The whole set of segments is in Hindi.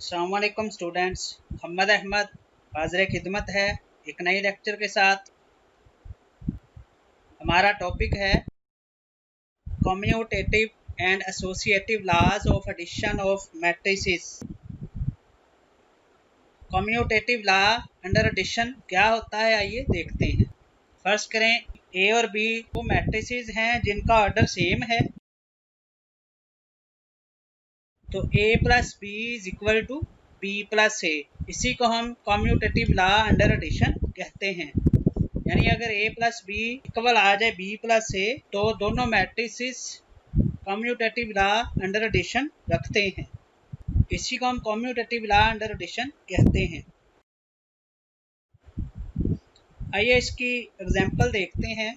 अस्सलाम वालेकुम स्टूडेंट्स, मोहम्मद अहमद हाज़िर खिदमत है एक नई लेक्चर के साथ। हमारा टॉपिक है commutative and associative laws of addition of matrices. Commutative law under addition क्या होता है, आइए देखते हैं। फर्ज करें ए और बी वो मैट्रिसेस हैं जिनका ऑर्डर सेम है, तो A plus B is equal to B plus A. इसी को हम कम्यूटेटिव लॉ अंडर एडिशन कहते हैं। यानी अगर ए प्लस बी इक्वल आ जाए बी प्लस ए तो दोनों matrices commutative law under addition रखते हैं। इसी को हम कम्यूटेटिव लॉ अंडर एडिशन कहते हैं। आइए इसकी एग्जांपल देखते हैं।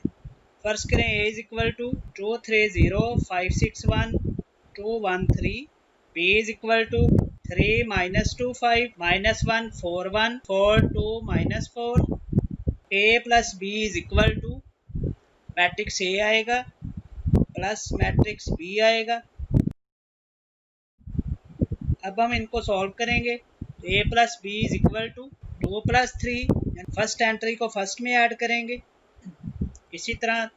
फर्स्ट करें ए is equal to 230 561 213, b is equal to 3 minus 2 5 minus 1 4 1 4 2 minus 4, a plus b is equal to matrix a आएगा प्लस मैट्रिक्स b आएगा। अब हम इनको सॉल्व करेंगे तो a plus b is equal to 2 plus 3, first entry को फर्स्ट में ऐड करेंगे। इसी तरह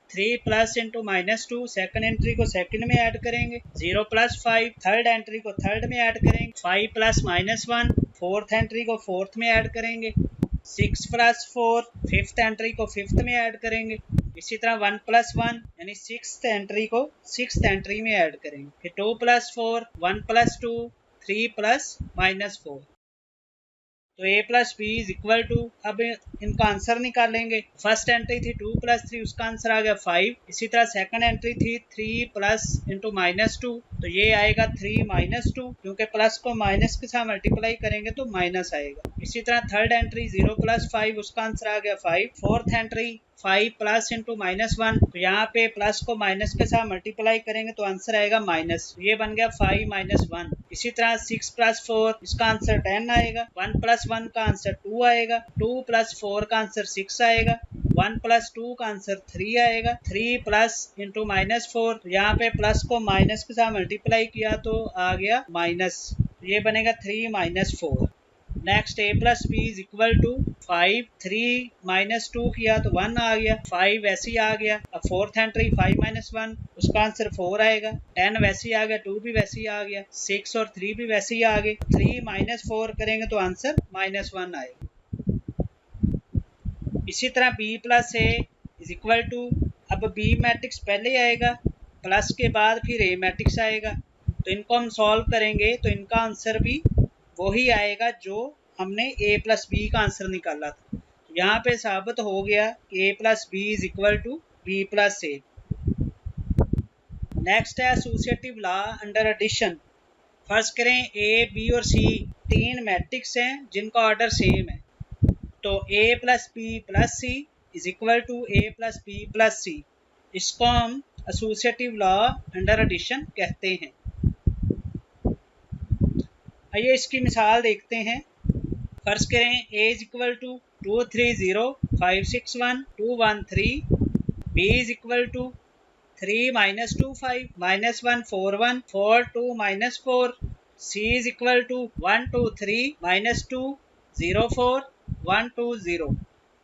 3 plus into minus 2 second entry को सेकेंड में ऐड करेंगे। 0 प्लस 5 थर्ड एंट्री को थर्ड में ऐड करेंगे। 5 प्लस माइनस 1 फोर्थ एंट्री को फोर्थ में ऐड करेंगे। 6 प्लस 4 फिफ्थ एंट्री को फिफ्थ में ऐड करेंगे। इसी तरह 1 प्लस 1 यानी सिक्स्थ एंट्री को सिक्स्थ एंट्री में ऐड करेंगे। फिर 2 प्लस 4 1 प्लस 2 3 प्लस माइनस 4, तो a plus B is equal to, अब इनका आंसर निकालेंगे। फर्स्ट एंट्री थी 2 प्लस 3, उसका आंसर आ गया 5। इसी तरह सेकंड एंट्री थी 3 प्लस इंटू माइनस 2, तो ये आएगा 3 माइनस 2, क्योंकि प्लस को माइनस के साथ मल्टीप्लाई करेंगे तो माइनस आएगा। इसी तरह थर्ड एंट्री 0 प्लस 5, उसका आंसर आ गया 5। Fourth entry 5 plus into minus 1, तो यहाँ पे प्लस को माइनस के साथ मल्टीप्लाई करेंगे तो आंसर आएगा माइनस, ये बन गया 5 माइनस 1। इसी तरह 6 प्लस 4, इसका आंसर 10 आएगा। 1 प्लस 1 का आंसर 2 आएगा। 2 प्लस 4 का आंसर 6 आएगा। 1 प्लस 2 का आंसर 3 आएगा। 3 प्लस इंटू माइनस 4, तो यहाँ पे प्लस को माइनस के साथ मल्टीप्लाई किया तो आ गया माइनस, ये बनेगा 3 minus 4। Next a plus B is equal to 5, 3 minus 2 किया तो 1 आ गया। 5 वैसे ही आ गया। अब फोर्थ एंट्री 5 माइनस 1, उसका आंसर 4 आएगा। 10 वैसे ही आ गया। 2 भी वैसे ही आ गया। 6 और 3 भी वैसे ही आ गए। 3 माइनस 4 करेंगे तो आंसर माइनस 1 आएगा। इसी तरह b plus a is equal to, अब b मैट्रिक्स पहले आएगा, प्लस के बाद फिर a मैट्रिक्स आएगा, तो इनको हम सॉल्व करेंगे तो इनका आंसर भी वही आएगा जो हमने a प्लस बी का आंसर निकाला था। तो यहाँ पे साबित हो गया कि a plus B is equal to B plus A. Next है एसोसिएटिव लॉ अंडर एडिशन। फर्ज करें a b और c तीन मैट्रिक्स हैं जिनका ऑर्डर सेम है, तो a plus B plus C is equal to a plus B plus C. इसको हम एसोसिएटिव लॉ अंडर एडिशन कहते हैं। आइए इसकी मिसाल देखते हैं। फर्ज करें a is equal to 230 561 213, b is equal to 3 minus 2 5 minus 1 4 1 4 2 minus 4, c is equal to 1 2 3 minus 2 0 4 1 2 0।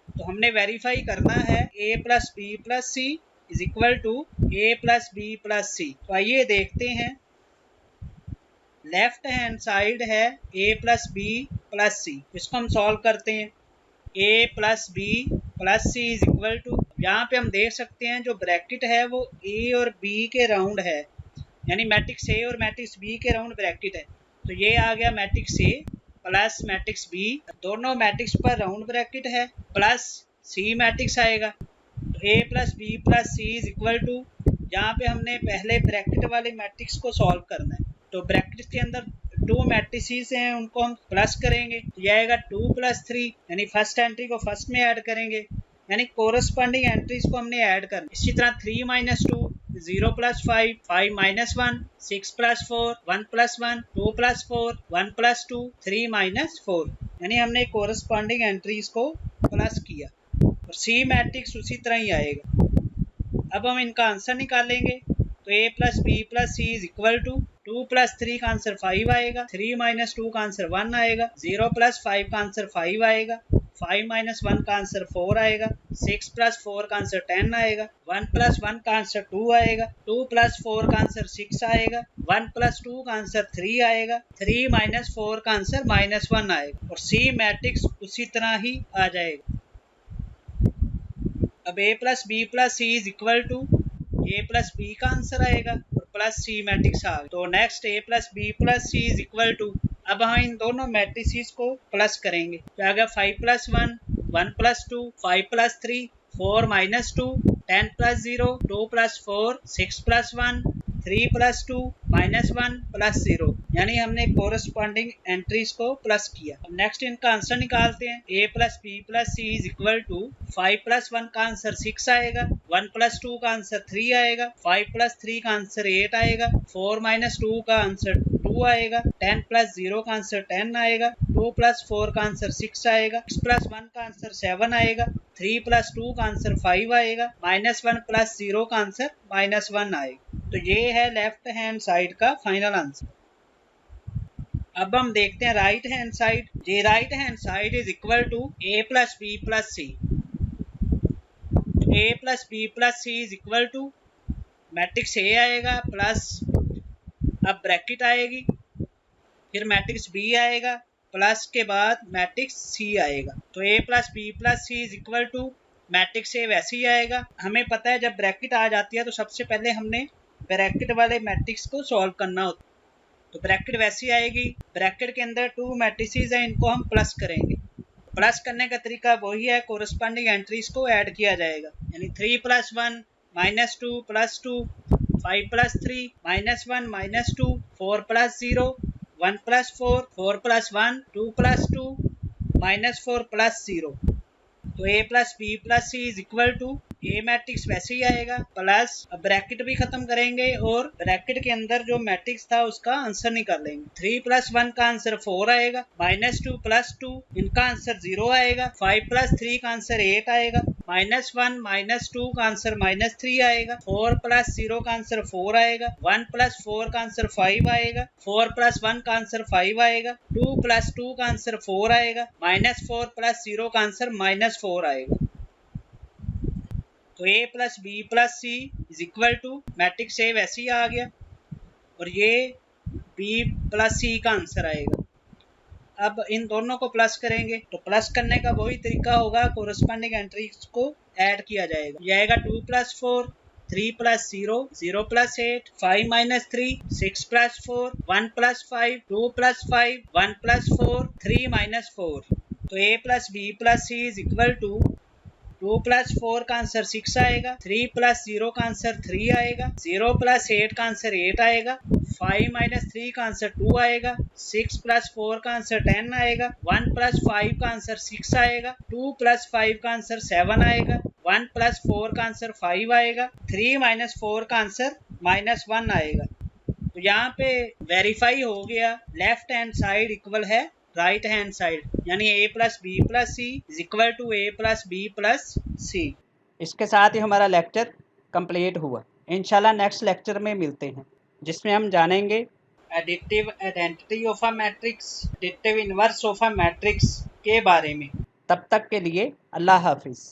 तो हमने वेरीफाई करना है a plus B plus C is equal to a plus B plus C. तो आइए देखते हैं। लेफ्ट हैंड साइड है a plus B plus C, इसको हम सॉल्व करते हैं। a plus B plus C is equal to, यहाँ पे हम देख सकते हैं जो ब्रैकेट है वो a और b के राउंड है, यानी मैट्रिक्स a और मैट्रिक्स b के राउंड ब्रैकेट है। तो ये आ गया matrix a plus matrix b, दोनों मैट्रिक्स पर राउंड ब्रैकेट है, प्लस c मैट्रिक्स आएगा। तो a plus B plus C is equal to, यहाँ पे हमने पहले ब्रैकेट वाले मैट्रिक्स को सॉल्व करना है, तो ब्रैकेट के अंदर दो मैट्रिसेस हैं उनको हम प्लस करेंगे, तो यह आएगा 2 प्लस 3, यानी फर्स्ट एंट्री को फर्स्ट में ऐड करेंगे, यानी कोरस्पॉन्डिंग एंट्रीज को हमने ऐड करना। इसी तरह 3 minus 2 0 plus 5 5 minus 1 6 plus 4 1 plus 1 2 plus 4 1 plus 2 3 minus 4, यानी हमने कोरस्पॉन्डिंग एंट्रीज को प्लस किया। और सी मैट्रिक्स उसी तरह ही आएगा। अब हम इनका आंसर निकालेंगे, तो a plus B plus C is equal to 2 plus 3 का आंसर 5 आएगा, 3 माइनस 2 का आंसर 1 आएगा, 0 प्लस 5 का आंसर 5 आएगा, 5 माइनस 1 का आंसर 4 आएगा, 6 प्लस 4 का आंसर 10 आएगा, 1 प्लस 1 का आंसर 2 आएगा, 2 प्लस 4 का आंसर 6 आएगा, 1 प्लस 2 का आंसर 3 आएगा, 3 माइनस 4 का आंसर -1 आएगा और सी मैट्रिक्स उसी तरह ही आ जाएगा। अब a plus B plus C is equal to a plus B का आंसर आएगा और प्लस सी मैट्रिक्स आ गया। तो next a plus B plus C is equal to, अब हम इन दोनों मैट्रिसेस को प्लस करेंगे। तो आएगा 5 plus 1, 1 plus 2, 5 plus 3, 4 minus 2, 10 plus 0, 2 plus 4, 6 plus 1, 3 plus 2, -1 plus 0, यानी हमने कोरस्पॉन्डिंग एंट्रीज को प्लस किया। अब नेक्स्ट इनका आंसर निकालते हैं। a plus B plus C is equal to 5 plus 1 का आंसर 6 आएगा, 1 प्लस 2 का आंसर 3 आएगा, 5 प्लस 3 का आंसर 8 आएगा, 4 माइनस 2 का आंसर 2 आएगा, 10 प्लस 0 का आंसर 10 आएगा, 2 प्लस 4 का आंसर 6 आएगा, 6 प्लस 1 का आंसर 7 आएगा, 3 प्लस 2 का आंसर 5 आएगा, -1 प्लस 0 का आंसर -1 आएगा। तो ये है लेफ्ट हैंड साइड का फाइनल आंसर। अब हम देखते हैं राइट हैंड साइड। ये right hand side is equal to a plus B plus C. a plus B plus C is equal to matrix a आएगा प्लस, अब ब्रैकेट आएगी, फिर मैट्रिक्स b आएगा प्लस के बाद मैट्रिक्स c आएगा। तो a plus B plus C is equal to matrix a वैसे ही आएगा। हमें पता है जब ब्रैकेट आ जाती है तो सबसे पहले हमने ब्रैकेट वाले मैट्रिक्स को सॉल्व करना होता है। तो ब्रैकेट वैसी आएगी, ब्रैकेट के अंदर 2 मैट्रिसेस हैं, इनको हम प्लस करेंगे। प्लस करने का तरीका वही है, कोरस्पॉन्डिंग एंट्रीज को ऐड किया जाएगा, यानी 3 plus 1 -2 plus 2, 5 plus 3 -1 -2, 4 plus 0 1 plus 4, 4 plus 1 2 plus 2 -4 plus 0। तो a plus B plus C is equal to, A matrix वैसे ही आएगा प्लस, अब ब्रैकेट भी खत्म करेंगे और ब्रैकेट के अंदर जो मैट्रिक्स था उसका आंसर निकाल लेंगे। 3 प्लस 1 का आंसर 4 आएगा, -2 प्लस 2 इनका आंसर 0 आएगा, 5 प्लस 3 का आंसर 8 आएगा, -1 -2 का आंसर -3 आएगा, 4 प्लस 0 का आंसर 4 आएगा, 1 प्लस 4 का आंसर 5 आएगा, 4 प्लस 1 का आंसर 5 आएगा, 2 प्लस 2 का आंसर 4 आएगा, -4 प्लस 0 का आंसर -4 आएगा। तो a plus B plus C is equal to matrix a वैसे ही आ गया और ये b प्लस सी का आंसर आएगा। अब इन दोनों को प्लस करेंगे, तो प्लस करने का वही तरीका होगा, कोरस्पॉन्डिंग एंट्रीज को ऐड किया जाएगा। यह आएगा 2 plus 4, 3 plus 0, 0 plus 8, 5 minus 3, 6 plus 4, 1 plus 5, 2 plus 5, 1 plus 4, 3 minus 4। तो a plus B plus C is equal to 2 plus 4 का आंसर 6 आएगा, 3 प्लस 0 का आंसर 3 आएगा, 0 प्लस 8 का आंसर 8 आएगा, 5 माइनस 3 का आंसर 2 आएगा, 6 प्लस 4 का आंसर 10 आएगा, 1 प्लस 5 का आंसर 6 आएगा, 2 प्लस 5 का आंसर 7 आएगा, 1 प्लस 4 का आंसर 5 आएगा, 3 माइनस 4 का आंसर -1 आएगा। तो यहाँ पे वेरीफाई हो गया, लेफ्ट हैंड साइड इक्वल है राइट हैंड साइड, यानी a plus B plus C is equal to a plus B plus C. इसके साथ ही हमारा लेक्चर कंप्लीट हुआ। इंशाल्लाह नेक्स्ट लेक्चर में मिलते हैं, जिसमें हम जानेंगे additive identity of a matrix, additive inverse of a matrix के बारे में। तब तक के लिए अल्लाह हाफिज़।